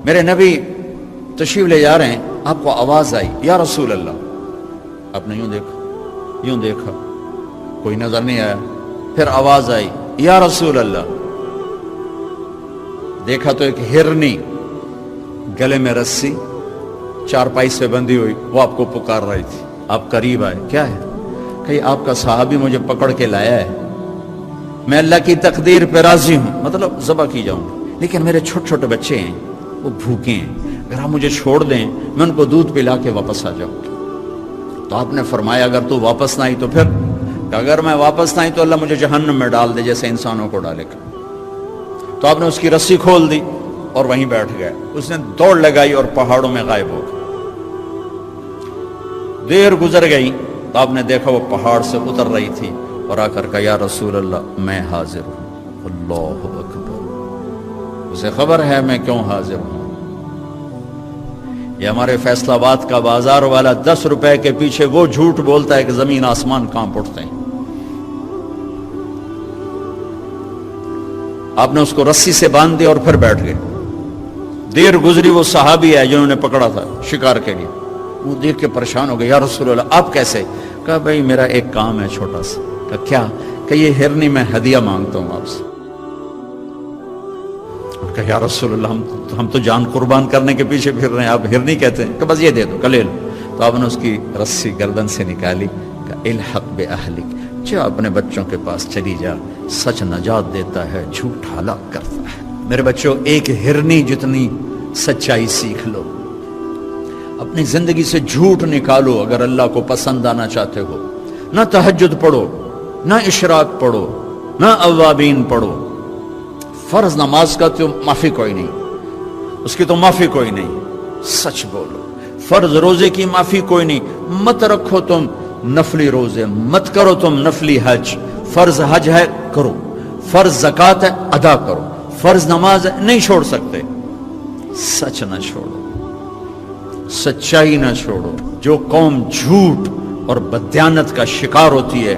میرے نبی تشریف لے جا رہے ہیں، آپ کو آواز آئی یا رسول اللہ، آپ نے یوں دیکھا کوئی نظر نہیں آیا، پھر آواز آئی یا رسول اللہ، دیکھا تو ایک ہرنی گلے میں رسی چارپائی سے بندھی ہوئی، وہ آپ کو پکار رہی تھی۔ آپ قریب آئے، کیا ہے؟ کہ آپ کا صحابی مجھے پکڑ کے لایا ہے، میں اللہ کی تقدیر پہ راضی ہوں، مطلب ذبح کی جاؤں گا، لیکن میرے چھوٹے چھوٹے بچے ہیں، وہ بھوکے ہیں، اگر آپ مجھے چھوڑ دیں میں ان کو دودھ پلا کے واپس آ جاؤں گا۔ تو آپ نے فرمایا اگر تو واپس نہ آئی تو پھر، کہ اگر میں واپس نہ آئی تو اللہ مجھے جہنم میں ڈال دے جیسے انسانوں کو ڈالے گا۔ تو آپ نے اس کی رسی کھول دی اور وہیں بیٹھ گئے، اس نے دوڑ لگائی اور پہاڑوں میں غائب ہو گئی۔ دیر گزر گئی تو آپ نے دیکھا وہ پہاڑ سے اتر رہی تھی اور آ کر کہا یا رسول اللہ میں حاضر ہوں۔ اللہ اکبر، اسے خبر ہے میں کیوں حاضر ہوں۔ یہ ہمارے فیصل آباد کا بازار والا 10 روپے کے پیچھے وہ جھوٹ بولتا ہے کہ زمین آسمان کانپ اٹھتے ہیں۔ آپ نے اس کو رسی سے باندھ دیا اور پھر بیٹھ گئے۔ دیر گزری، وہ صحابی ہے جنہوں نے پکڑا تھا شکار کے لیے، وہ دیکھ کے پریشان ہو گئے، یا رسول اللہ آپ کیسے؟ کہا بھائی میرا ایک کام ہے چھوٹا سا۔ کہا کیا؟ کہ یہ ہرنی میں ہدیہ مانگتا ہوں آپ سے۔ کہا یا رسول اللہ ہم تو جان قربان کرنے کے پیچھے پھر رہے ہیں، آپ ہرنی کہتے ہیں؟ کہ بس یہ دے دو، لے لو۔ تو آپ نے اس کی رسی گردن سے نکالی، کہا الحق بأہلک، جا اپنے بچوں کے پاس چلی جا، سچ نجات دیتا ہے، جھوٹ ہلاک کرتا ہے۔ میرے بچوں ایک ہرنی جتنی سچائی سیکھ لو، اپنی زندگی سے جھوٹ نکالو اگر اللہ کو پسند آنا چاہتے ہو۔ نہ تہجد پڑھو، نہ اشراق پڑھو، نہ اوابین پڑھو، فرض نماز کا تو معافی کوئی نہیں، اس کی تو معافی کوئی نہیں، سچ بولو۔ فرض روزے کی معافی کوئی نہیں، مت رکھو تم نفلی روزے، مت کرو تم نفلی حج۔ فرض حج ہے کرو، فرض زکوٰۃ ہے ادا کرو، فرض نماز ہے نہیں چھوڑ سکتے۔ سچ نہ چھوڑو، سچائی نہ چھوڑو۔ جو قوم جھوٹ اور بددیانت کا شکار ہوتی ہے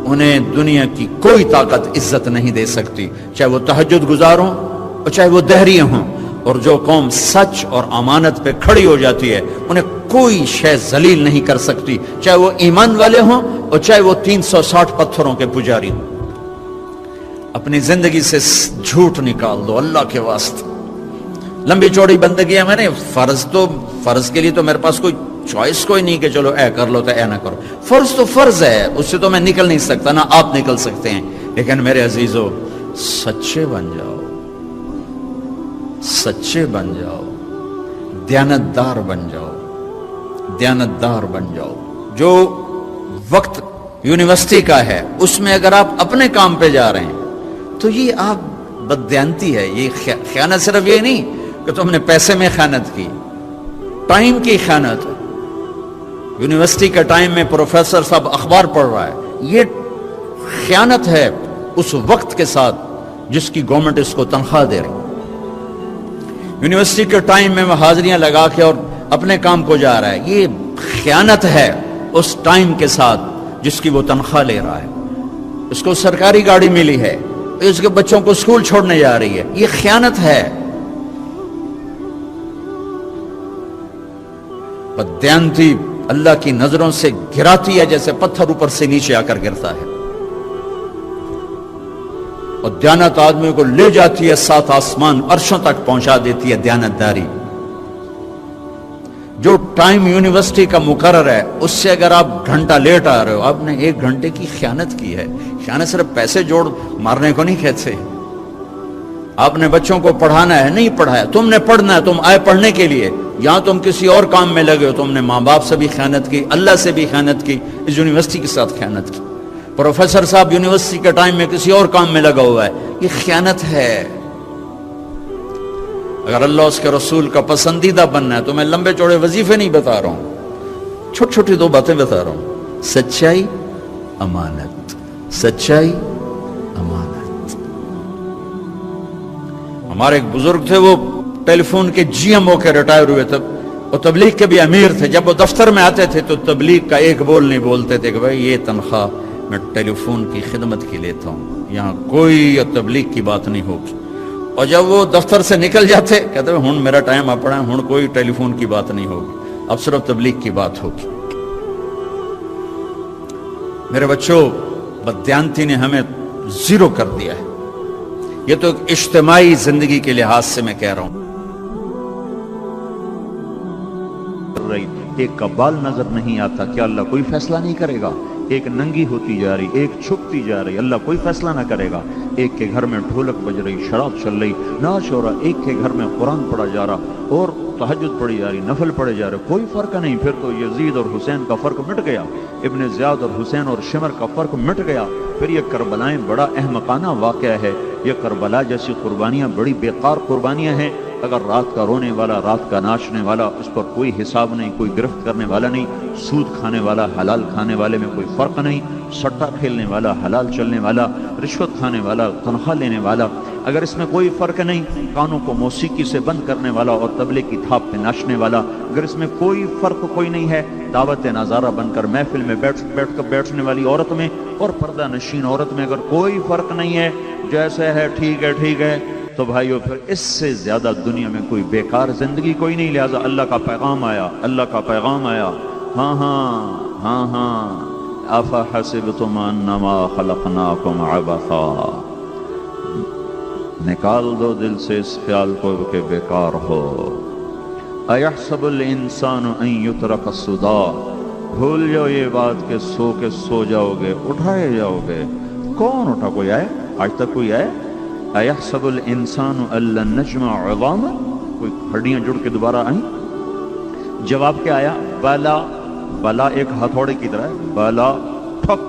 انہیں دنیا کی کوئی طاقت عزت نہیں دے سکتی، چاہے وہ تہجد گزار ہوں اور چاہے وہ دہریے ہوں۔ اور جو قوم سچ اور امانت پہ کھڑی ہو جاتی ہے انہیں کوئی شے ذلیل نہیں کر سکتی، چاہے وہ ایمان والے ہوں اور چاہے وہ 360 پتھروں کے پجاری ہوں۔ اپنی زندگی سے جھوٹ نکال دو اللہ کے واسطے۔ لمبی چوڑی بندگی ہے، میں نے فرض کے لیے تو میرے پاس کوئی چوائس کوئی نہیں کہ چلو اے کر لو تو اے نہ کرو۔ فرض تو فرض ہے، اس سے تو میں نکل نہیں سکتا، نہ آپ نکل سکتے ہیں۔ لیکن میرے عزیزو سچے بن جاؤ، سچے بن جاؤ، دیانتدار بن جاؤ، دیانتدار بن جاؤ۔ جو وقت یونیورسٹی کا ہے اس میں اگر آپ اپنے کام پہ جا رہے ہیں تو یہ آپ بددیانتی ہے۔ یہ خیانت صرف یہ نہیں کہ تم نے پیسے میں خیانت کی، ٹائم کی خیانت ہے۔ یونیورسٹی کے ٹائم میں پروفیسر صاحب اخبار پڑھ رہا ہے، یہ خیانت ہے اس وقت کے ساتھ جس کی گورنمنٹ اس کو تنخواہ دے رہی۔ یونیورسٹی کے ٹائم میں وہ حاضریاں لگا کے اور اپنے کام کو جا رہا ہے، یہ خیانت ہے اس ٹائم کے ساتھ جس کی وہ تنخواہ لے رہا ہے۔ اس کو سرکاری گاڑی ملی ہے، اس کے بچوں کو اسکول چھوڑنے جا رہی ہے، یہ خیانت ہے۔ بددیانتی اللہ کی نظروں سے گراتی ہے جیسے پتھر اوپر سے نیچے آ کر گرتا ہے، اور دیانت آدمی کو لے جاتی ہے 7 آسمان عرشوں تک پہنچا دیتی ہے دیانتداری۔ جو ٹائم یونیورسٹی کا مقرر ہے اس سے اگر آپ گھنٹہ لیٹ آ رہے ہو، آپ نے 1 گھنٹے کی خیانت کی ہے۔ خیانت صرف پیسے جوڑ مارنے کو نہیں کہتے۔ آپ نے بچوں کو پڑھانا ہے، نہیں پڑھایا، تم نے پڑھنا ہے، تم آئے پڑھنے کے لیے، یہاں تم کسی اور کام میں لگے ہو، تم نے ماں باپ سے بھی خیانت کی، اللہ سے بھی خیانت کی، اس یونیورسٹی کے ساتھ خیانت کی۔ پروفیسر صاحب یونیورسٹی کے ٹائم میں کسی اور کام میں لگا ہوا ہے، یہ خیانت ہے۔ اگر اللہ اس کے رسول کا پسندیدہ بننا ہے تو میں لمبے چوڑے وظیفے نہیں بتا رہا ہوں، چھوٹی چھوٹی 2 باتیں بتا رہا ہوں۔ سچائی، امانت، سچائی، امانت۔ ہمارے ایک بزرگ تھے، وہ ٹیلی فون کے جی ایم ہو کے ریٹائر ہوئے تھے، وہ تبلیغ کے بھی امیر تھے۔ جب وہ دفتر میں آتے تھے تو تبلیغ کا ایک بول نہیں بولتے تھے کہ بھائی یہ تنخواہ میں ٹیلی فون کی خدمت کی لیتا ہوں، یہاں کوئی تبلیغ کی بات نہیں ہوگی۔ اور جب وہ دفتر سے نکل جاتے کہتے ہیں ہن میرا ٹائم اپنا ہے، ہن کوئی ٹیلی فون کی بات نہیں ہوگی، اب صرف تبلیغ کی بات ہوگی۔ میرے بچوں، بددیانتی نے ہمیں زیرو کر دیا ہے۔ یہ تو ایک اجتماعی زندگی کے لحاظ سے میں کہہ رہا ہوں۔ ایک کا بال نظر نہیں آتا، کیا اللہ کوئی فیصلہ نہیں کرے گا؟ ایک ننگی ہوتی جا رہی، ایک چھپتی جا رہی، اللہ کوئی فیصلہ نہ کرے گا؟ ایک کے گھر میں ڈھولک بج رہی، شراب چل رہی، ناچ ہو رہا، ایک کے گھر میں قرآن پڑھا جا رہا اور تہجد پڑھی جا رہی، نفل پڑھے جا رہے، کوئی فرق نہیں۔ پھر تو یزید اور حسین کا فرق مٹ گیا، ابن زیاد اور حسین اور شمر کا فرق مٹ گیا۔ پھر یہ کربلائیں بڑا احمقانہ واقعہ ہے، یہ کربلا جیسی قربانیاں بڑی بیکار قربانیاں ہیں۔ اگر رات کا رونے والا، رات کا ناچنے والا، اس پر کوئی حساب نہیں، کوئی گرفت کرنے والا نہیں، سود کھانے والا، حلال کھانے والے میں کوئی فرق نہیں، سٹا کھیلنے والا، حلال چلنے والا، رشوت کھانے والا، تنخواہ لینے والا، اگر اس میں کوئی فرق نہیں، کانوں کو موسیقی سے بند کرنے والا اور تبلے کی تھاپ پہ ناچنے والا، اگر اس میں کوئی فرق کوئی نہیں ہے، دعوت نظارہ بن کر محفل میں بیٹھنے والی عورت میں اور پردہ نشین عورت میں اگر کوئی فرق نہیں ہے، جیسے ہے ٹھیک ہے ٹھیک ہے، تو بھائیو پھر اس سے زیادہ دنیا میں کوئی بیکار زندگی کوئی نہیں۔ لہذا اللہ کا پیغام آیا، اللہ کا پیغام آیا، ہاں ہاں ہاں ہاں، افحسبتم انما خلقناکم عبثا، نکال دو دل سے اس خیال کو کہ بیکار ہو۔ ایحسب الانسان ان یترک سدی، بھول جاؤ یہ بات کہ سو کے سو جاؤ گے، اٹھائے جاؤ گے۔ کون اٹھا؟ کوئی آئے؟ آج تک کوئی آئے؟ ایحسب الانسان ان لن نجمع عظامہ، کوئی ہڈیاں جڑ کے دوبارہ آئیں؟ جواب کیا آیا؟ بلا، بلا ایک ہتھوڑے کی طرح ہے، بلا ٹھک،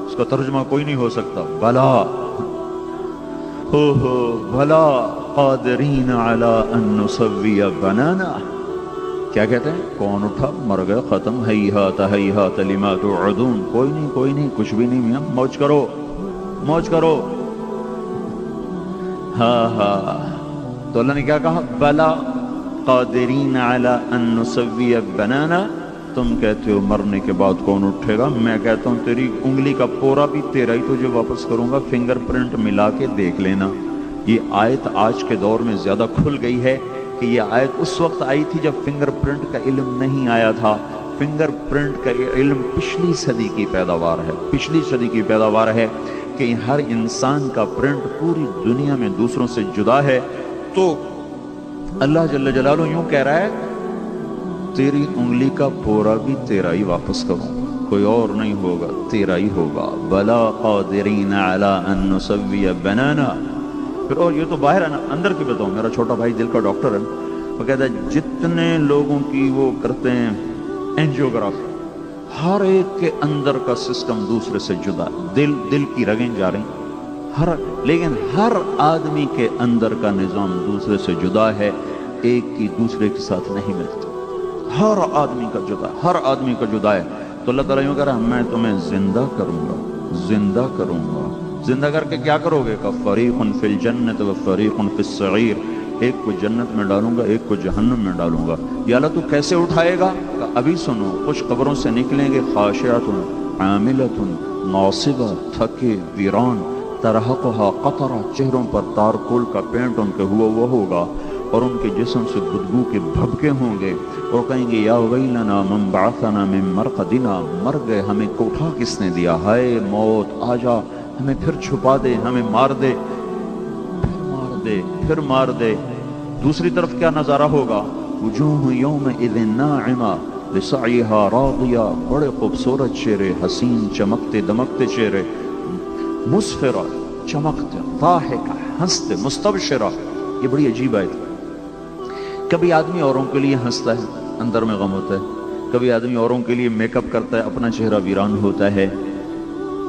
اس کا ترجمہ کوئی نہیں ہو سکتا، بلا ہو بلا قادرین علی ان نسوی بنانا۔ کیا کہتے ہیں؟ کون اٹھا؟ مر گئے، ختم، ہیہات لما توعدون۔ کوئی نہیں کوئی نہیں، کچھ بھی نہیں میاں، موج کرو موج کرو۔ ہاں ہاں، تو اللہ نے کیا کہا؟ بلا قادرین علی ان نسوی بنانا۔ تم کہتے ہو مرنے کے بعد کون اٹھے گا، میں کہتا ہوں تیری انگلی کا پورا بھی تیرا ہی تجھے واپس کروں گا، فنگر پرنٹ ملا کے دیکھ لینا۔ یہ آیت آج کے دور میں زیادہ کھل گئی ہے کہ یہ آیت اس وقت آئی تھی جب فنگر پرنٹ کا علم نہیں آیا تھا۔ فنگر پرنٹ کا علم پچھلی صدی کی پیداوار ہے، پچھلی صدی کی پیداوار ہے کہ ہر انسان کا پرنٹ پوری دنیا میں دوسروں سے جدا ہے۔ تو اللہ جل جلالہ یوں کہہ رہا ہے تیری انگلی کا پورا بھی تیرا ہی واپس کروں، کوئی اور نہیں ہوگا، تیرا ہی ہوگا۔ بلا قادرین علی ان نسوی بنانا۔ پھر اور یہ تو باہر ہے نا، اندر کی بتاؤں، میرا چھوٹا بھائی دل کا ڈاکٹر ہے، وہ کہتا ہے جتنے لوگوں کی وہ کرتے ہیں اینجیوگرافی، ہر ایک کے اندر کا سسٹم دوسرے سے جدا، دل کی رگیں جا رہی، لیکن ہر آدمی کے اندر کا نظام دوسرے سے جدا ہے، ایک کی دوسرے کے ساتھ نہیں ملتی، ہر آدمی کا جدا، ہر آدمی کا جدا ہے۔ تو اللہ تعالیٰ یوں کہہ رہا ہے میں تمہیں زندہ کروں گا، زندہ کروں گا۔ زندہ کر کے کیا کرو گے؟ کہ فریق فی الجنت و فریق فی السعیر، ایک کو جنت میں ڈالوں گا، ایک کو جہنم میں ڈالوں گا۔ یا اللہ تو کیسے اٹھائے گا؟ کہ ابھی سنو، کچھ قبروں سے نکلیں گے، خاشعۃ عاملۃ ناصبہ، تھکے ویران، ترہقھا قطرہ، چہروں پر تارکول کا پینٹ ان کے ہوا وہ ہوگا، اور ان کے جسم سے بدبو کے بھبکے ہوں گے، اور کہیں گے یا ویلنا من بعثنا من مرقدنا، مر گئے، ہمیں کو اٹھا کس نے دیا، ہائے موت آ جا، ہمیں پھر چھپا دے، ہمیں مار دے، پھر مار دے، پھر مار دے۔ دوسری طرف کیا نظارہ ہوگا؟ وجوہ یومئذ ناعمہ لسعیہا راضیہ، بڑے خوبصورت چہرے، حسین چمکتے دمکتے چہرے، مسفرہ چمکتے، ضاحکہ ہنستے، مستبشرہ۔ یہ بڑی عجیب آیت ہے۔ کبھی آدمی اوروں کے لیے ہنستا ہے، اندر میں غم ہوتا ہے، کبھی آدمی اوروں کے لیے میک اپ کرتا ہے، اپنا چہرہ ویران ہوتا ہے،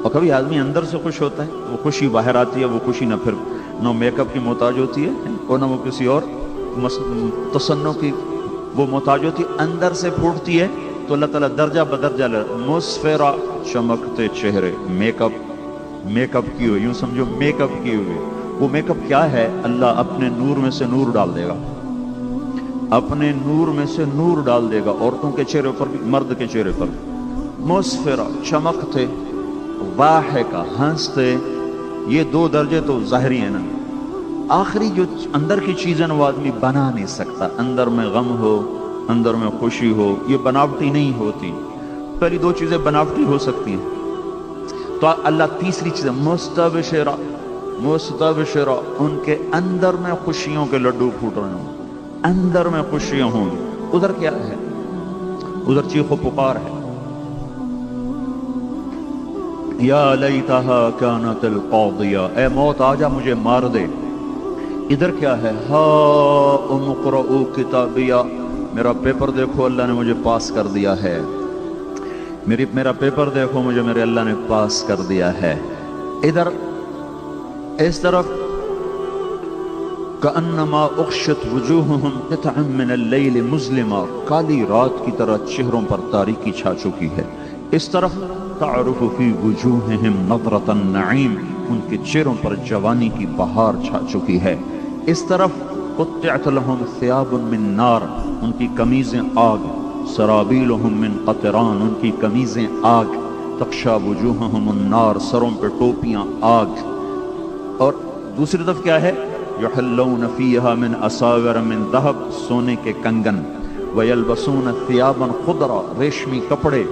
اور کبھی آدمی اندر سے خوش ہوتا ہے، وہ خوشی باہر آتی ہے، وہ خوشی نہ پھر نہ میک اپ کی محتاج ہوتی ہے اور نہ وہ کسی اور تصنع کی وہ محتاج ہوتی ہے، اندر سے پھوٹتی ہے۔ تو اللہ تعالیٰ درجہ بدرجہ مسفرہ، چمکتے چہرے، میک اپ کی ہوئی، یوں سمجھو میک اپ کی ہوئی۔ وہ میک اپ کیا ہے؟ اللہ اپنے نور میں سے نور ڈال دے گا، اپنے نور میں سے نور ڈال دے گا، عورتوں کے چہرے پر بھی، مرد کے چہرے پر بھی۔ مسفرہ چمکتے، ضاحکہ ہنستے، یہ دو درجے تو ظاہری ہیں نا، آخری جو اندر کی چیزیں وہ آدمی بنا نہیں سکتا. اندر میں غم ہو، اندر میں خوشی ہو، یہ بناوٹی نہیں ہوتی. پہلی دو چیزیں بناوٹی ہو سکتی ہیں. تو اللہ تیسری چیز مستبشرہ، مستبشرہ، ان کے اندر میں خوشیوں کے لڈو پھوٹ رہے ہوں، اندر میں خوشیاں ہوں گی. ادھر کیا ہے؟ ادھر چیخ و پکار ہے. یا لیتہا کانت القاضیہ، اے موت آجا مجھے مار دے. ادھر کیا ہے؟ ہاؤم اقرؤوا کتابیہ، میرا پیپر دیکھو اللہ نے مجھے پاس کر دیا ہے. میرا پیپر دیکھو مجھے میرے اللہ نے پاس کر دیا ہے. ادھر اس طرف کأنما اغشت وجوہہم قطعا من اللیل مظلما، کالی رات کی طرح چہروں پر تاریکی چھا چکی ہے. اس طرف تعرف فی وجوہہم نظرۃ النعیم، ان کے چہروں پر جوانی کی بہار چھا چکی ہے. اس طرف قطعت لہم ثیاب من نار، ان کی قمیضیں آگ. سرابیلہم من قطران، ان کی قمیضیں آگ. تغشی وجوہہم النار، سروں پہ ٹوپیاں آگ. اور دوسری طرف کیا ہے؟ یحلون فیہا من اساور من ذہب، سونے کے کنگن. ویلبسون ثیابا خضرا، ریشمی کپڑے.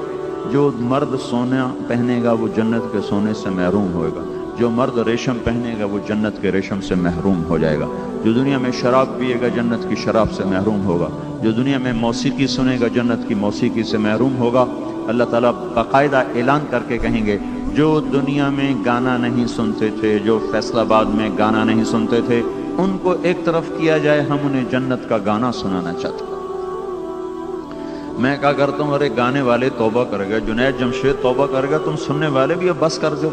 جو مرد سونا پہنے گا وہ جنت کے سونے سے محروم ہوئے گا، جو مرد ریشم پہنے گا وہ جنت کے ریشم سے محروم ہو جائے گا. جو دنیا میں شراب پیے گا جنت کی شراب سے محروم ہوگا. جو دنیا میں موسیقی سنے گا جنت کی موسیقی سے محروم ہوگا. اللہ تعالیٰ باقاعدہ اعلان کر کے کہیں گے جو دنیا میں گانا نہیں سنتے تھے، جو فیصل آباد میں گانا نہیں سنتے تھے، ان کو ایک طرف کیا جائے، ہم انہیں جنت کا گانا سنانا چاہتے ہیں. میں کہا کرتا ہوں ارے گانے والے توبہ کرے گا، جنید جمشید توبہ کرے گا، تم سننے والے بھی اب بس کر دو.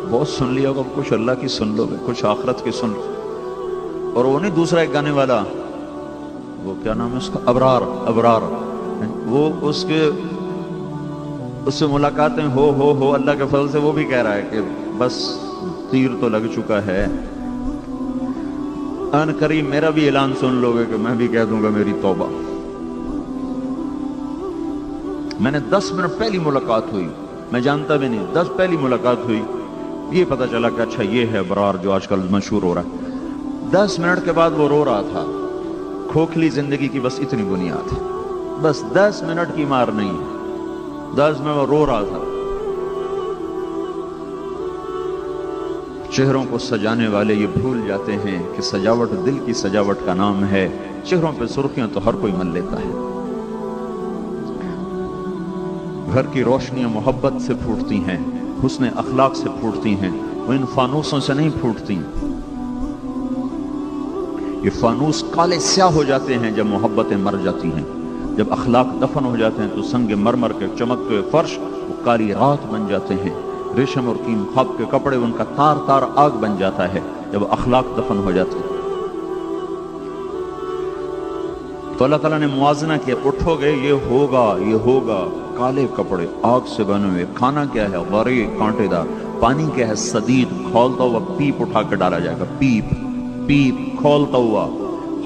بہت سن لیا ہوگا، کچھ اللہ کی سن لو گے، کچھ آخرت کی سن لو. اور وہ نہیں دوسرا ایک گانے والا، وہ کیا نام ہے اس کا، ابرار. ابرار وہ اس سے ملاقاتیں ہو اللہ کے فضل سے وہ بھی کہہ رہا ہے کہ بس تیر تو لگ چکا ہے. ان قریب میرا بھی اعلان سن لو گے کہ میں بھی کہہ دوں گا میری توبہ. میں نے 10 منٹ پہلی ملاقات ہوئی، میں جانتا بھی نہیں، 10 پہلی ملاقات ہوئی، یہ پتا چلا کہ اچھا یہ ہے ابرار جو آج کل مشہور ہو رہا ہے. 10 منٹ کے بعد وہ رو رہا تھا. کھوکھلی زندگی کی بس اتنی بنیاد ہے، بس 10 منٹ کی مار نہیں ہے. 10 میں وہ رو رہا تھا. چہروں کو سجانے والے یہ بھول جاتے ہیں کہ سجاوٹ دل کی سجاوٹ کا نام ہے. چہروں پہ سرخیاں تو ہر کوئی مل لیتا ہے. گھر کی روشنیاں محبت سے پھوٹتی ہیں، حسن اخلاق سے پھوٹتی ہیں، وہ ان فانوسوں سے نہیں پھوٹتی. یہ فانوس کالے سیاہ ہو جاتے ہیں جب محبتیں مر جاتی ہیں. جب اخلاق دفن ہو جاتے ہیں تو سنگ مرمر کے چمکتے ہوئے فرش وہ کالی رات بن جاتے ہیں. ریشم اور کیم خواب کے کپڑے ان کا تار تار آگ بن جاتا ہے جب اخلاق دفن ہو جاتے ہیں. تو اللہ تعالیٰ نے موازنہ کیا، اٹھو گے یہ ہوگا. کالے کپڑے آگ سے بنے ہوئے. کھانا کیا ہے؟ غری کانٹے دار. پانی کیا ہے؟ سدید کھولتا ہوا پیپ اٹھا کے ڈالا جائے گا. پیپ کھولتا ہوا.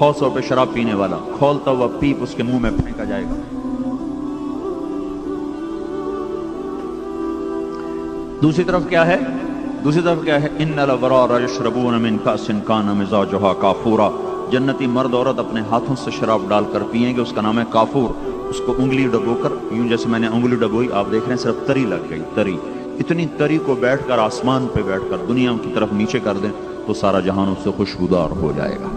حوصوں پہ شراب پینے والا کھولتا ہوا پیپ اس کے منہ میں پھینکا جائے گا. دوسری طرف کیا ہے؟ ان الابرار یشربون من کأس کان مزاجها کافورا. جنتی مرد عورت اپنے ہاتھوں سے شراب ڈال کر پیئیں گے، اس کا نام ہے کافور. اس کو انگلی ڈبو کر، یوں جیسے میں نے انگلی ڈبوئی، آپ دیکھ رہے ہیں صرف تری لگ گئی. تری، اتنی تری کو بیٹھ کر آسمان پہ بیٹھ کر دنیا کی طرف نیچے کر دیں تو سارا جہان اس سے خوشبودار ہو جائے گا.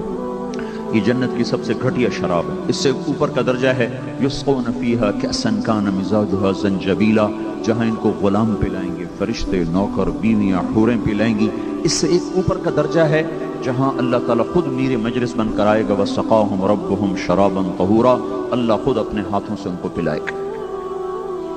یہ جنت کی سب سے گھٹیا شراب ہے. اس سے اوپر کا درجہ ہے یسقون فیہا کأسا کان مزاجها زنجبیلا، جہاں ان کو غلام پلائیں گے، فرشتے، نوکر، بیویاں، حوریں پلائیں گی. اس سے ایک اوپر کا درجہ ہے جہاں اللہ تعالیٰ خود میر مجلس بن کر آئے گا. وسقاہم ربہم شرابا طہورا، اللہ خود اپنے ہاتھوں سے ان کو پلائے گا.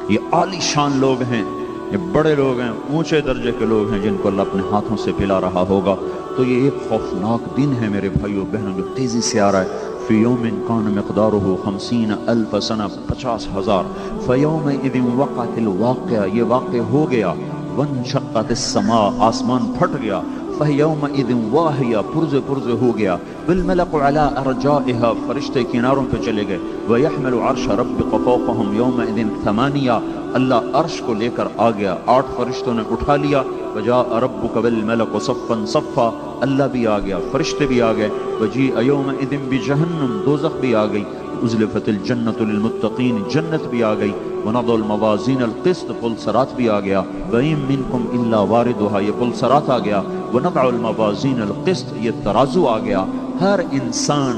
یہ عالی شان لوگ ہیں، یہ بڑے لوگ ہیں، اونچے درجے کے لوگ ہیں جن کو اللہ اپنے ہاتھوں سے پلا رہا ہوگا. تو یہ ایک خوفناک دن ہے میرے بھائیو بہنوں جو تیزی سے آ رہا ہے. فی یوم کان مقدارہ 50,000 سنہ، 50,000. فیومئذ وقعت الواقعہ، یہ واقع ہو گیا. وانشقت السماء، آسمان پھٹ گیا. فَيَوْمَئِذٍ وَاهِيَةٌ پرزے پرزے ہو گیا وَالْمَلَكُ عَلَىٰ أَرْجَائِهَا فرشتے کناروں پہ چلے گئے وَيَحْمِلُ عَرْشَ رَبِّكَ فَوْقَهُمْ يَوْمَئِذٍ ثَمَانِيَةٌ اللہ عرش کو لے کر آ گیا 8 فرشتوں نے اٹھا لیا وَجَاءَ رَبُّكَ وَالْمَلَكُ صَفًّا صَفًّا اللہ بھی آ گیا فرشتے بھی آ گئے وَجِيءَ يَوْمَئِذٍ بِجَهَنَّمَ دوزخ بھی آ گئی اُزْلِفَتِ الْجَنَّةُ لِلْمُتَّقِينَ جنت بھی آ گئی وَنَضَعُ الْمَوَازِينَ الْقِسْطَ پلسرات بھی آ گیا وَإِن مِّنكُمْ إِلَّا وَارِدُهَا یہ پلسرات آ گیا وَنَضَعُ الْمَوَازِينَ الْقِسْطَ یہ ترازو آ گیا ہر انسان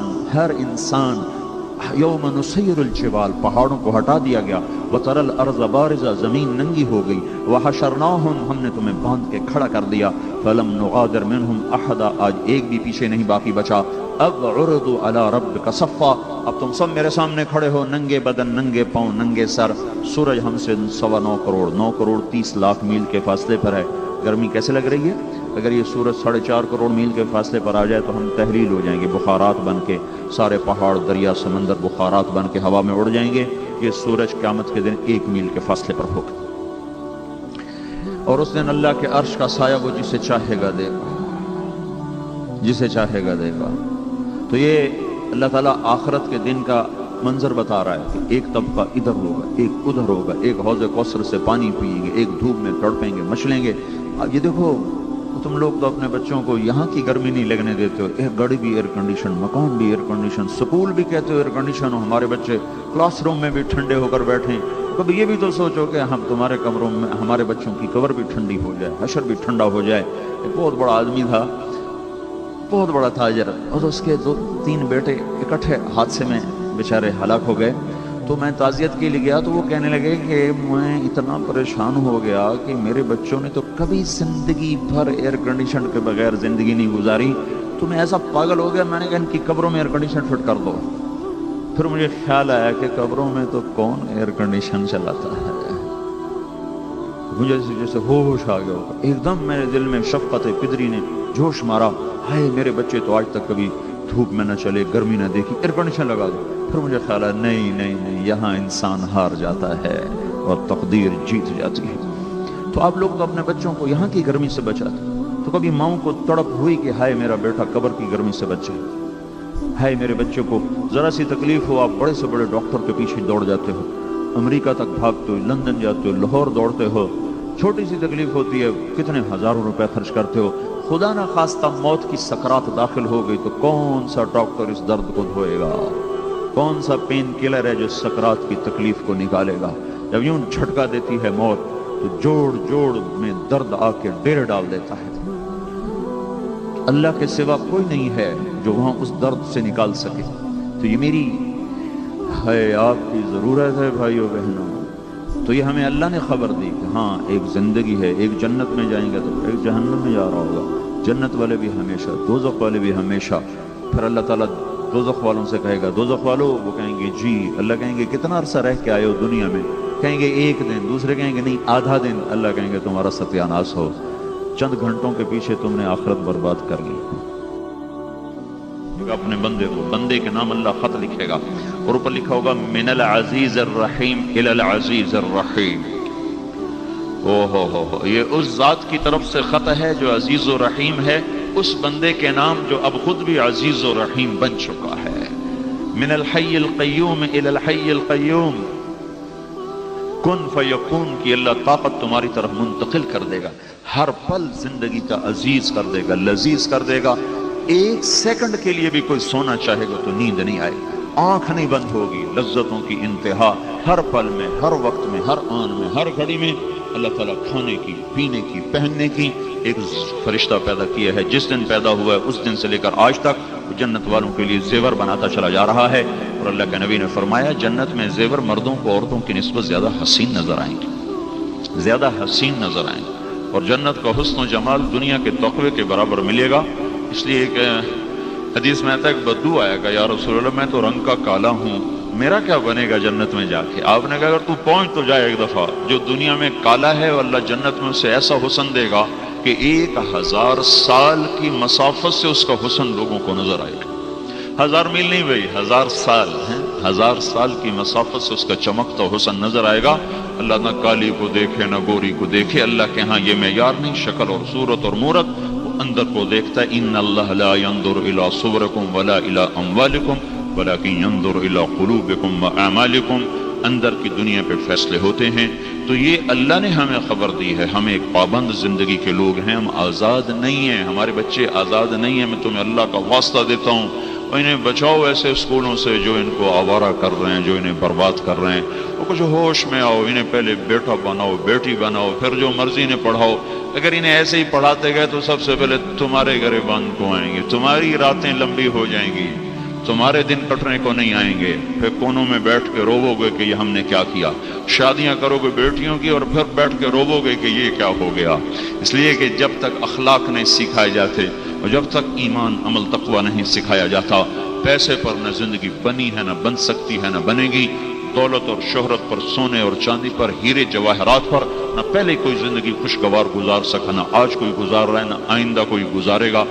یوم نسیر الجبال پہاڑوں کو ہٹا دیا گیا وَتَرَى الْأَرْضَ بَارِزَةً زمین ننگی ہو گئی وَحَشَرْنَاهُمْ ہم نے تمہیں باندھ کے کھڑا کر دیا فَلَمْ نُغَادِرْ مِنْهُمْ أَحَدًا آج ایک بھی پیچھے نہیں باقی بچا اب عرضوا علی ربک صفا اب تم سب میرے سامنے کھڑے ہو ننگے بدن ننگے پاؤں ننگے سر سورج ہم سے 9.25 کروڑ 30 لاکھ میل کے فاصلے پر ہے گرمی کیسے لگ رہی ہے اگر یہ سورج 4.5 کروڑ میل کے فاصلے پر آ جائے تو ہم تحلیل ہو جائیں گے بخارات بن کے سارے پہاڑ دریا سمندر بخارات بن کے ہوا میں اڑ جائیں گے یہ سورج قیامت کے دن 1 میل کے فاصلے پر ہوگا اور اس دن اللہ کے عرش کا سایہ وہ جسے چاہے گا دے گا تو یہ اللہ تعالیٰ آخرت کے دن کا منظر بتا رہا ہے کہ ایک طبقہ ادھر ہوگا ایک ادھر ہوگا ایک حوض کوثر سے پانی پئیں گے ایک دھوپ میں تڑپیں گے مچلیں گے یہ دیکھو تم لوگ تو اپنے بچوں کو یہاں کی گرمی نہیں لگنے دیتے ہو ایک گاڑی بھی ایئر کنڈیشن مکان بھی ایئر کنڈیشن سکول بھی کہتے ہو ایئر کنڈیشن ہو ہمارے بچے کلاس روم میں بھی ٹھنڈے ہو کر بیٹھیں کبھی یہ بھی تو سوچو کہ ہم تمہارے کمروں میں ہمارے بچوں کی کور بھی ٹھنڈی ہو جائے حشر بھی ٹھنڈا ہو جائے ایک بہت بڑا آدمی تھا بہت بڑا تاجر اور اس کے 2-3 بیٹے اکٹھے حادثے میں بیچارے ہلاک ہو گئے تو میں تعزیت کے لیے گیا تو وہ کہنے لگے کہ میں اتنا پریشان ہو گیا کہ میرے بچوں نے تو کبھی زندگی بھر ایئر کنڈیشن کے بغیر زندگی نہیں گزاری تو میں ایسا پاگل ہو گیا میں نے کہا ان کی قبروں میں ایئر کنڈیشن فٹ کر دو پھر مجھے خیال آیا کہ قبروں میں تو کون ایئر کنڈیشن چلاتا ہے مجھے جیسے ہوش آ گیا ہوگا ایک دم میرے دل میں شفقت پدری نے جوش مارا ہائے میرے بچے تو آج تک کبھی دھوپ میں نہ چلے گرمی نہ دیکھی ایئر کنڈیشن لگا دو پھر مجھے خیال ہے نہیں یہاں انسان ہار جاتا ہے اور تقدیر جیت جاتی ہے تو آپ لوگ تو اپنے بچوں کو یہاں کی گرمی سے بچاتے تو کبھی ماؤں کو تڑپ ہوئی کہ ہائے میرا بیٹا قبر کی گرمی سے بچ جائے ہائے میرے بچے کو ذرا سی تکلیف ہو آپ بڑے سے بڑے ڈاکٹر کے پیچھے دوڑ جاتے ہو امریکہ تک بھاگتے ہو لندن جاتے ہو لاہور دوڑتے ہو چھوٹی سی تکلیف ہوتی ہے کتنے ہزاروں روپے خرچ کرتے ہو خدا نہ خواستہ موت کی سکرات داخل ہو گئی تو کون سا ڈاکٹر اس درد کو دھوئے گا کون سا پین کلر ہے جو سکرات کی تکلیف کو نکالے گا جب یوں جھٹکا دیتی ہے موت تو جوڑ جوڑ میں درد آ کے ڈیر ڈال دیتا ہے اللہ کے سوا کوئی نہیں ہے جو وہاں اس درد سے نکال سکے تو یہ میری ہے آپ کی ضرورت ہے بھائیو بہنوں تو یہ ہمیں اللہ نے خبر دی کہ ہاں ایک زندگی ہے ایک جنت میں جائیں گے تو ایک جہنم میں جا رہا ہوگا جنت والے بھی ہمیشہ دوزخ والے بھی ہمیشہ پھر اللہ تعالیٰ دوزخ والوں سے کہے گا دوزخ والو وہ کہیں گے جی اللہ کہیں گے کتنا عرصہ رہ کے آئے ہو دنیا میں کہیں گے 1 دن دوسرے کہیں گے نہیں آدھا دن اللہ کہیں گے تمہارا ستیہ ناس ہو چند گھنٹوں کے پیچھے تم نے آخرت برباد کر لی اپنے بندے کو بندے کے نام اللہ خط لکھے گا اور اوپر لکھا ہوگا من العزیز الرحیم الی العزیز الرحیم یہ اس ذات کی طرف سے خط ہے جو عزیز و رحیم ہے اس بندے کے نام جو اب خود بھی عزیز و رحیم بن چکا ہے من الحی القیوم الی الحی القیوم کن فیکون کی اللہ طاقت تمہاری طرف منتقل کر دے گا ہر پل زندگی کا عزیز کر دے گا لذیذ کر دے گا 1 سیکنڈ کے لیے بھی کوئی سونا چاہے گا تو نیند نہیں آئے گی آنکھ نہیں بند ہوگی لذتوں کی انتہا ہر پل میں ہر وقت میں ہر آن میں ہر گھڑی میں اللہ تعالیٰ کھانے کی پینے کی پہننے کی ایک فرشتہ پیدا کیا ہے جس دن پیدا ہوا ہے اس دن سے لے کر آج تک جنت والوں کے لیے زیور بناتا چلا جا رہا ہے اور اللہ کے نبی نے فرمایا جنت میں زیور مردوں کو عورتوں کی نسبت زیادہ حسین نظر آئیں گے زیادہ حسین نظر آئیں گے اور جنت کا حسن و جمال دنیا کے تقوی کے برابر ملے گا اس لیے ایک حدیث میں آتا ہے ایک بدو آیا کہ یا رسول اللہ میں تو رنگ کا کالا ہوں میرا کیا بنے گا جنت میں جا کے آپ نے کہا اگر تو پہنچ تو جائے ایک دفعہ جو دنیا میں کالا ہے اللہ جنت میں اسے ایسا حسن دے گا کہ 1000 سال کی مسافت سے اس کا حسن لوگوں کو نظر آئے گا 1000 میل نہیں بھائی 1000 سال ہیں 1000 سال کی مسافت سے اس کا چمکتا حسن نظر آئے گا اللہ نہ کالی کو دیکھے نہ گوری کو دیکھے اللہ کے ہاں یہ معیار نہیں شکل اور صورت اور مورت اندر کو دیکھتا ہے. ان اللہ لا ينظر الى صورکم ولا الى اموالکم ولكن ينظر الى قلوبکم واعمالکم. اندر کی دنیا پہ فیصلے ہوتے ہیں. تو یہ اللہ نے ہمیں خبر دی ہے. ہم ایک پابند زندگی کے لوگ ہیں, ہم آزاد نہیں ہیں, ہمارے بچے آزاد نہیں ہیں. میں تمہیں اللہ کا واسطہ دیتا ہوں, اور انہیں بچاؤ ایسے اسکولوں سے جو ان کو آوارہ کر رہے ہیں, جو انہیں برباد کر رہے ہیں. وہ کچھ ہوش میں آؤ, انہیں پہلے بیٹا بناؤ, بیٹی بناؤ, پھر جو مرضی انہیں پڑھاؤ. اگر انہیں ایسے ہی پڑھاتے گئے تو سب سے پہلے تمہارے گریبان کو آئیں گے, تمہاری راتیں لمبی ہو جائیں گی, تمہارے دن کٹنے کو نہیں آئیں گے. پھر کونوں میں بیٹھ کے روو گے کہ یہ ہم نے کیا کیا. شادیاں کرو گے بیٹیوں کی اور پھر بیٹھ کے روو گے کہ یہ کیا ہو گیا. اس لیے کہ جب تک اخلاق نہیں سکھائے جاتے اور جب تک ایمان عمل تقوی نہیں سکھایا جاتا, پیسے پر نہ زندگی بنی ہے, نہ بن سکتی ہے, نہ بنے گی. دولت اور شہرت پر, سونے اور چاندی پر, ہیرے جواہرات پر نہ پہلے کوئی زندگی خوشگوار گزار سکا, نہ آج کوئی گزار رہا ہے, نہ آئندہ کوئی گزارے گا.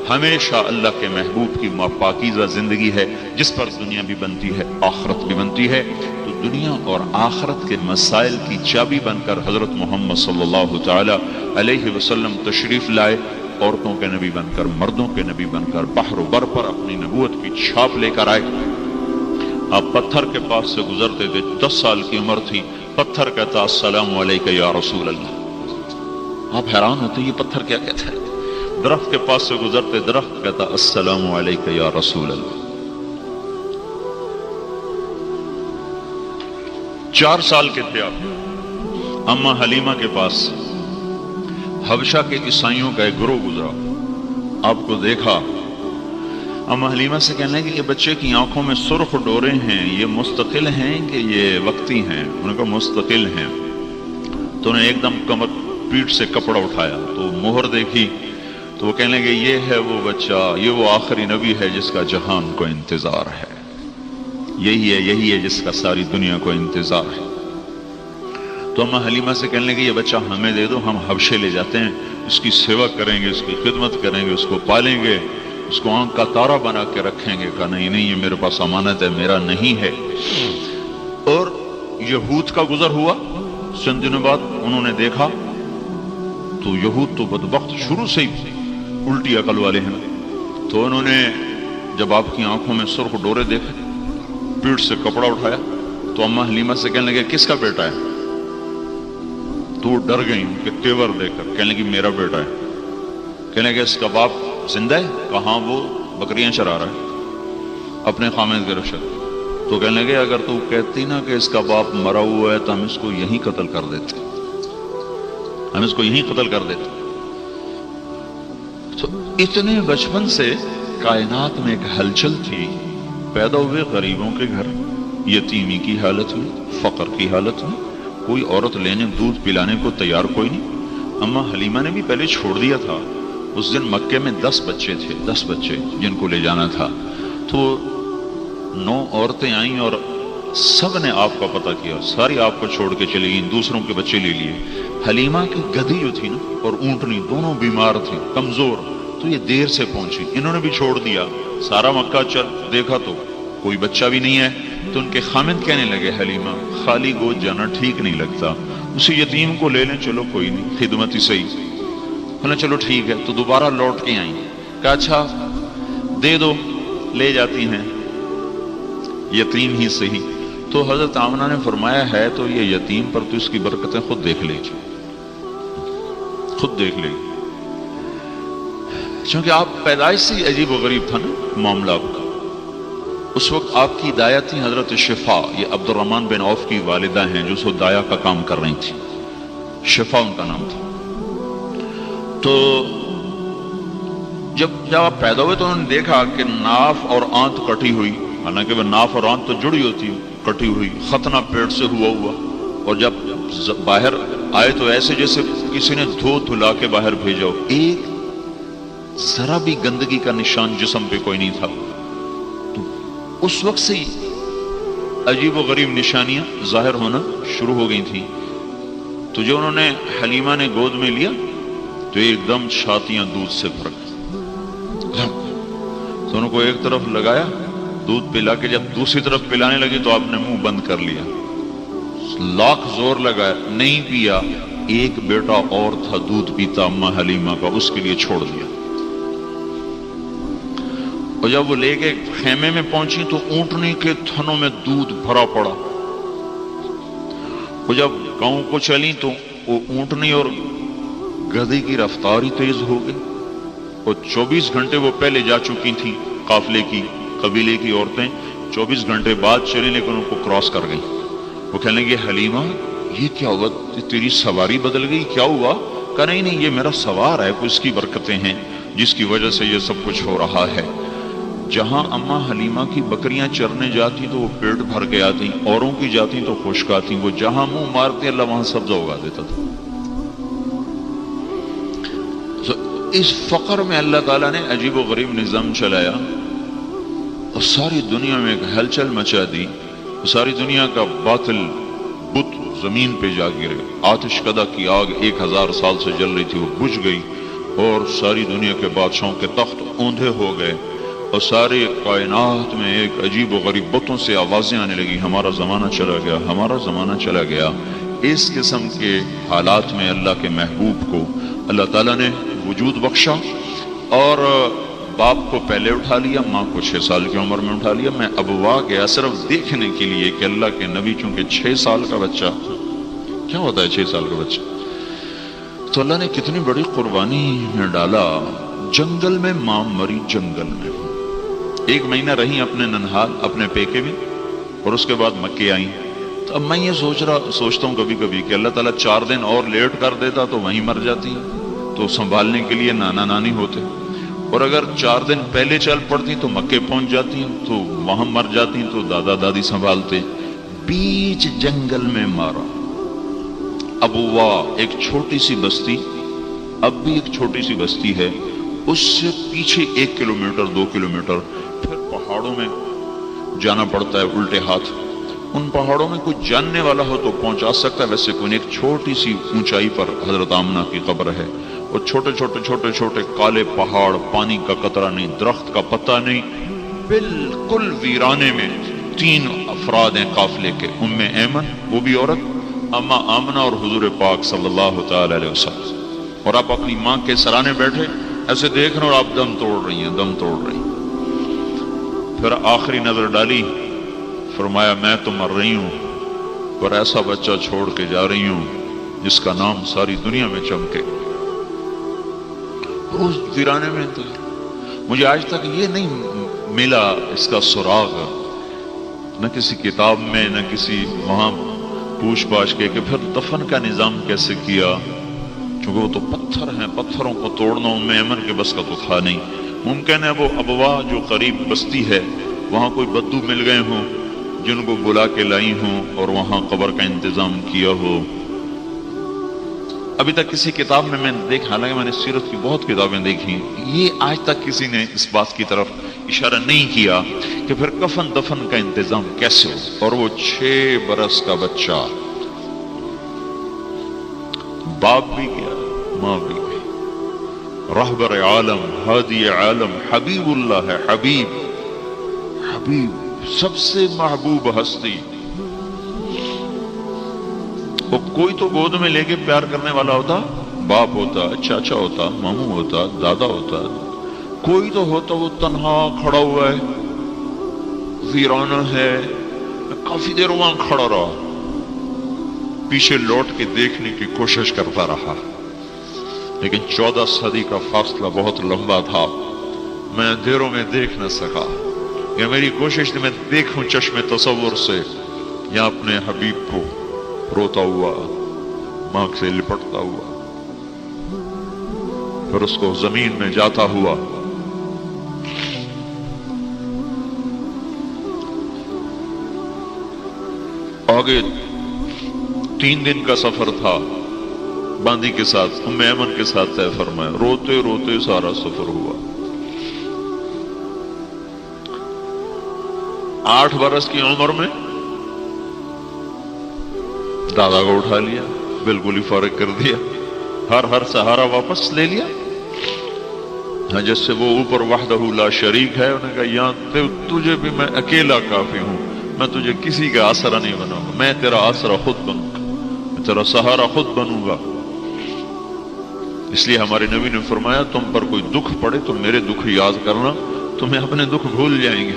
ہمیشہ اللہ کے محبوب کی پاکیزہ زندگی ہے جس پر دنیا بھی بنتی ہے, آخرت بھی بنتی ہے. تو دنیا اور آخرت کے مسائل کی چابی بن کر حضرت محمد صلی اللہ تعالی علیہ وسلم تشریف لائے. عورتوں کے نبی بن کر, مردوں کے نبی بن کر, بحر و بر پر اپنی نبوت کی چھاپ لے کر آئے. آپ پتھر کے پاس سے گزرتے تھے, 10 سال کی عمر تھی. پتھر کہتا السلام علیکہ یا رسول اللہ. آپ حیران ہوتے یہ پتھر کیا کہتا ہے. درخت کے پاس سے گزرتے, درخت کہتا السلام علیکہ یا رسول اللہ. 4 سال کے تھے آپ. اما حلیمہ کے پاس حبشہ کے عیسائیوں کا ایک گروہ گزرا. آپ کو دیکھا, اما حلیمہ سے کہنے لگے کہ یہ بچے کی آنکھوں میں سرخ ڈورے ہیں, یہ مستقل ہیں کہ یہ وقتی ہیں؟ انہوں نے کہا مستقل ہیں. تو انہیں ایک دم کمر پیٹھ سے کپڑا اٹھایا تو مہر دیکھی تو وہ کہنے لگے یہ ہے وہ بچہ, یہ وہ آخری نبی ہے جس کا جہان کو انتظار ہے, یہی ہے جس کا ساری دنیا کو انتظار ہے. تو اما حلیمہ سے کہنے لگے یہ بچہ ہمیں دے دو, ہم حبشے لے جاتے ہیں, اس کی سیوا کریں گے, اس کی خدمت کریں گے, اس کو پالیں گے, اس کو آنکھ کا تارا بنا کے رکھیں گے. کہا نہیں یہ میرے پاس امانت ہے, میرا نہیں ہے. اور یہود کا گزر ہوا. چند دنوں بعد انہوں نے دیکھا تو یہود تو بدبخت شروع سے ہی الٹی عقل والے ہیں. تو انہوں نے جب آپ کی آنکھوں میں سرخ ڈورے دیکھے, پیٹھ سے کپڑا اٹھایا تو اما حلیمہ سے کہنے لگے کس کا بیٹا ہے؟ تو وہ ڈر گئی ان کے تیور دیکھ کر. کہنے لگی میرا بیٹا ہے. کہنے لگے اس کا باپ زندہ ہے؟ کہاں وہ بکریاں چرا رہا ہے اپنے خامد کے رشد. تو کہنے لگے اگر تو کہتی نا کہ اس کا باپ مرا ہوا ہے تو ہم اس کو یہیں قتل کر دیتے, ہم اس کو یہیں قتل کر دیتے. تو اتنے بچپن سے کائنات میں ایک ہلچل تھی. پیدا ہوئے غریبوں کے گھر, یتیمی کی حالت میں, فقر کی حالت میں, کوئی عورت لینے دودھ پلانے کو تیار کوئی نہیں. اما حلیمہ نے بھی پہلے چھوڑ دیا تھا. اس دن مکے میں 10 بچے تھے, 10 بچے جن کو لے جانا تھا. تو 9 عورتیں آئیں اور سب نے آپ کا پتہ کیا, ساری آپ کو چھوڑ کے چلی گئیں, دوسروں کے بچے لے لیے. حلیمہ کی گدھی جو تھی نا اور اونٹنی دونوں بیمار تھی, کمزور, تو یہ دیر سے پہنچی. انہوں نے بھی چھوڑ دیا. سارا مکہ چل دیکھا تو کوئی بچہ بھی نہیں ہے. تو ان کے خامد کہنے لگے حلیمہ خالی گود جانا ٹھیک نہیں لگتا, اسی یتیم کو لے لیں, چلو کوئی نہیں, خدمت ہی صحیح. بولا چلو ٹھیک ہے. تو دوبارہ لوٹ کے آئیں. کہا اچھا دے دو, لے جاتی ہیں, یتیم ہی صحیح. تو حضرت آمنہ نے فرمایا ہے تو یہ یتیم پر تو اس کی برکتیں خود دیکھ لے گی, خود دیکھ لے گی. چونکہ آپ پیدائش سے عجیب و غریب تھا نا معاملہ آپ کا. اس وقت آپ کی دایا تھی حضرت شفا, یہ عبد الرحمن بن عوف کی والدہ ہیں جو سو دایا کا کام کر رہی تھی. شفا ان کا نام تھا. تو جب آپ پیدا ہوئے تو انہوں نے دیکھا کہ ناف اور آنت کٹی ہوئی, حالانکہ وہ ناف اور آنت تو جڑی ہوتی, کٹی ہوئی, ختنہ پیٹ سے ہوا. اور جب باہر آئے تو ایسے جیسے کسی نے دھو دھلا کے باہر بھیجا ہو, ایک ذرا بھی گندگی کا نشان جسم پہ کوئی نہیں تھا. تو اس وقت سے عجیب و غریب نشانیاں ظاہر ہونا شروع ہو گئی تھیں. تو جو انہوں نے حلیمہ نے گود میں لیا تو ایک دم چھاتیاں دودھ سے بھر گئی. تو ان کو ایک طرف لگایا دودھ پلا کے, جب دوسری طرف پلانے لگی تو آپ نے منہ بند کر لیا, لاکھ زور لگایا, نہیں پیا. ایک بیٹا اور تھا دودھ پیتا اما حلیمہ کا, اس کے لیے چھوڑ دیا. اور جب وہ لے کے خیمے میں پہنچی تو اونٹنی کے تھنوں میں دودھ بھرا پڑا. وہ جب گاؤں کو چلی تو وہ اونٹنی اور گدھے کی رفتار ہی تیز ہو گئی. اور 24 گھنٹے وہ پہلے جا چکی تھی قافلے کی قبیلے کی عورتیں, 24 گھنٹے بعد چلی لیکن ان کو کراس کر گئی. وہ کہنے لگے حلیمہ یہ کیا ہوا, تیری سواری بدل گئی, کیا ہوا؟ کہا نہیں یہ میرا سوار ہے, کوئی اس کی برکتیں ہیں جس کی وجہ سے یہ سب کچھ ہو رہا ہے. جہاں اماں حلیمہ کی بکریاں چرنے جاتی تو وہ پیٹ بھر کے آتی, اوروں کی جاتی تو خشک آتی. وہ جہاں منہ مارتی اللہ وہاں سبزہ اگا دیتا تھا. اس فقر میں اللہ تعالیٰ نے عجیب و غریب نظام چلایا اور ساری دنیا میں ایک ہلچل مچا دی. ساری دنیا کا باطل بت زمین پہ جا گرے. آتش کدہ کی آگ 1000 سال سے جل رہی تھی, وہ بجھ گئی اور ساری دنیا کے بادشاہوں کے تخت اوندھے ہو گئے. اور سارے کائنات میں ایک عجیب و غریب بتوں سے آوازیں آنے لگی, ہمارا زمانہ چلا گیا, ہمارا زمانہ چلا گیا. اس قسم کے حالات میں اللہ کے محبوب کو اللہ تعالیٰ نے وجود بخشا اور باپ کو پہلے اٹھا لیا, ماں کو 6 سال کی عمر میں اٹھا لیا. میں ابوا گیا صرف دیکھنے کے لیے کہ اللہ کے نبی چونکہ 6 سال کا بچہ, کیا ہوتا ہے 6 سال کا بچہ, تو اللہ نے کتنی بڑی قربانی میں ڈالا. جنگل میں ماں مری, جنگل میں 1 مہینہ رہی اپنے ننہال اپنے پیکے میں اور اس کے بعد مکے آئیں. تو اب میں یہ سوچتا ہوں کبھی کبھی کہ اللہ تعالیٰ 4 دن اور لیٹ کر دیتا تو وہیں مر جاتی, تو سنبھالنے کے لیے نانا نانی ہوتے, اور اگر 4 دن پہلے چل پڑتی تو مکے پہنچ جاتی تو وہاں مر جاتی تو دادا دادی سنبھالتے. بیچ جنگل میں مارا. ابوا ایک چھوٹی سی بستی, اب بھی ایک چھوٹی سی بستی ہے, اس سے پیچھے 1 کلومیٹر 2 کلومیٹر پھر پہاڑوں میں جانا پڑتا ہے الٹے ہاتھ. ان پہاڑوں میں کوئی جاننے والا ہو تو پہنچا سکتا ہے, ویسے کوئی ایک چھوٹی سی اونچائی پر حضرت آمنہ کی قبر ہے. اور چھوٹے چھوٹے کالے پہاڑ, پانی کا قطرہ نہیں, درخت کا پتہ نہیں, بالکل ویرانے میں 3 افراد ہیں قافلے کے, ام ایمن وہ بھی عورت, اماں آمنہ اور حضور پاک صلی اللہ تعالی علیہ وسلم. اور آپ اپنی ماں کے سرانے بیٹھے ایسے دیکھ رہے اور آپ دم توڑ رہی ہیں, دم توڑ رہی. پھر آخری نظر ڈالی, فرمایا میں تو مر رہی ہوں پر ایسا بچہ چھوڑ کے جا رہی ہوں جس کا نام ساری دنیا میں چمکے. اس ویرانے میں مجھے آج تک یہ نہیں ملا اس کا سراغ, نہ کسی کتاب میں نہ کسی وہاں پوچھ پاچھ کے کہ پھر دفن کا نظام کیسے کیا, چونکہ وہ تو پتھر ہیں, پتھروں کو توڑنا ام ایمن کے بس کا تو تھا نہیں. ممکن ہے وہ ابوا جو قریب بستی ہے وہاں کوئی بدو مل گئے ہوں جن کو بلا کے لائی ہوں اور وہاں قبر کا انتظام کیا ہو. ابھی تک کسی کتاب میں نے دیکھا, حالانکہ میں نے سیرت کی بہت کتابیں دیکھی, یہ آج تک کسی نے اس بات کی طرف اشارہ نہیں کیا کہ پھر کفن دفن کا انتظام کیسے ہو. اور وہ 6 برس کا بچہ, باپ بھی گیا ماں بھی گئی. رہبر عالم, ہادی عالم, حبیب اللہ ہے, حبیب سب سے محبوب ہستی. وہ کوئی تو گود میں لے کے پیار کرنے والا ہوتا, باپ ہوتا, چاچا ہوتا, ماموں ہوتا, دادا ہوتا. کوئی تو ہوتا وہ تنہا کھڑا ہوا ہے, ویرانہ ہے. کافی دیر وہاں کھڑا رہا, پیچھے لوٹ کے دیکھنے کی کوشش کرتا رہا, لیکن 14 صدی کا فاصلہ بہت لمبا تھا. میں اندھیروں میں دیکھ نہ سکا. کہ میری کوشش میں دیکھوں چشم تصور سے یا اپنے حبیب کو روتا ہوا, ماں سے لپٹتا ہوا, پھر اس کو زمین میں جاتا ہوا. آگے 3 دن کا سفر تھا, باندی کے ساتھ ام ایمن کے ساتھ طے فرمایا. روتے روتے سارا سفر ہوا. 8 برس کی عمر میں دادا کو اٹھا لیا, بالکل ہی فارغ کر دیا, ہر سہارا واپس لے لیا. جس سے وہ اوپر وحدہ لا شریک ہے, انہوں نے کہا یہاں تجھے بھی میں اکیلا کافی ہوں, میں تجھے کسی کا آسرا نہیں بناؤں گا, میں تیرا آسرا خود بنوں گا, میں تیرا سہارا خود بنوں گا. اس لیے ہمارے نبی نے فرمایا تم پر کوئی دکھ پڑے تو میرے دکھ یاد کرنا, تمہیں اپنے دکھ بھول جائیں گے،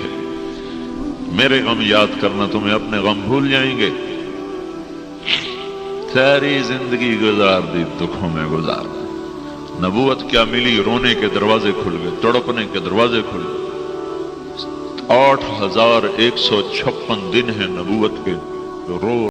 میرے غم یاد کرنا تمہیں اپنے غم بھول جائیں گے۔ ساری زندگی گزار دی دکھوں میں گزار دی۔ نبوت کیا ملی؟ رونے کے دروازے کھل گئے، تڑپنے کے دروازے کھل گئے۔ 8156 دن ہیں نبوت کے، رو